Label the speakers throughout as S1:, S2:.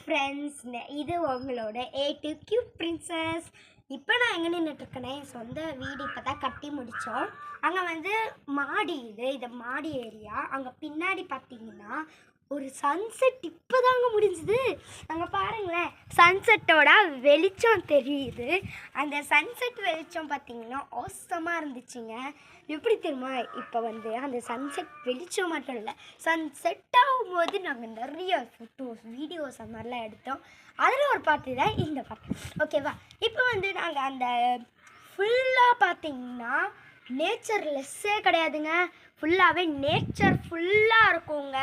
S1: Friends, இது உங்களோட A to Cute Princess. இப்போ நான் எங்கே நின்றுட்டுருக்கேன்னா, என் சொந்த வீடு இப்போ தான் கட்டி முடித்தோம். அங்கே வந்து மாடி, இது மாடி ஏரியா. அங்கே பின்னாடி பார்த்தீங்கன்னா ஒரு சன்செட் இப்போ தாங்க முடிஞ்சுது. அங்கே பாருங்களேன், சன்செட்டோட வெளிச்சம் தெரியுது. அந்த சன்செட் வெளிச்சம் பார்த்தீங்கன்னா ஆசமாக இருந்துச்சுங்க. எப்படி தெரியுமா, இப்போ வந்து அந்த சன்செட் வெளிச்சம் மட்டும் இல்லை, சன்செட் ஆகும்போது நாங்கள் நிறைய ஃபோட்டோஸ் வீடியோஸ் அந்த மாதிரிலாம் எடுத்தோம். அதில் ஒரு பாட்டு தான் இந்த பாட்டு. ஓகேவா, இப்போ வந்து நாங்கள் அந்த ஃபுல்லாக பார்த்தீங்கன்னா நேச்சர் லெஸ்ஸே கிடையாதுங்க. ஃபுல்லாகவே நேச்சர் ஃபுல்லாக இருக்குங்க.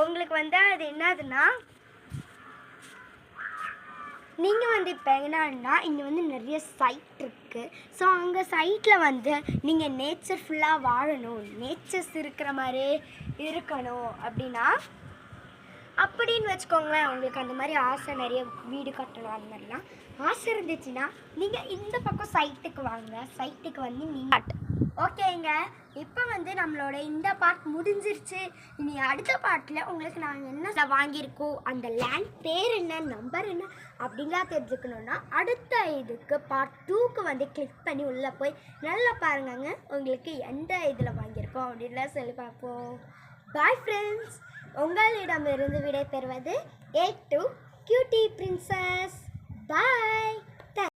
S1: உங்களுக்கு வந்து அது என்னதுன்னா, நீங்கள் வந்து இப்போ என்னன்னா இங்கே வந்து நிறைய சைட் இருக்குது. ஸோ அங்கே சைட்டில் வந்து நீங்கள் நேச்சர் ஃபுல்லாக வாழணும், நேச்சர்ஸ் இருக்கிற மாதிரி இருக்கணும் அப்படின்னு வச்சுக்கோங்களேன். உங்களுக்கு அந்த மாதிரி ஆசை, நிறைய வீடு கட்டணும் அந்த மாதிரிலாம் ஆசை இருந்துச்சுன்னா நீங்கள் இந்த பக்கம் சைட்டுக்கு வாங்க. சைட்டுக்கு வந்து நீங்கள் ஓகேங்க. இப்போ வந்து நம்மளோட இந்த பார்ட் முடிஞ்சிருச்சு. இனி அடுத்த பார்ட்டில் உங்களுக்கு நாங்கள் என்ன வாங்கியிருக்கோம், அந்த லேண்ட் பேர் என்ன, நம்பர் என்ன அப்படின்லாம் தெரிஞ்சுக்கணுன்னா அடுத்த இதுக்கு பார்ட் 2க்கு வந்து கிளிக் பண்ணி உள்ளே போய் நல்லா பாருங்கங்க, உங்களுக்கு எந்த இதில் வாங்கியிருக்கோம் அப்படின்லாம் சொல்லி பார்ப்போம். பாய் ஃப்ரெண்ட்ஸ், உங்களிடமிருந்து விடை பெறுவது A to Cutie Princess. Bye.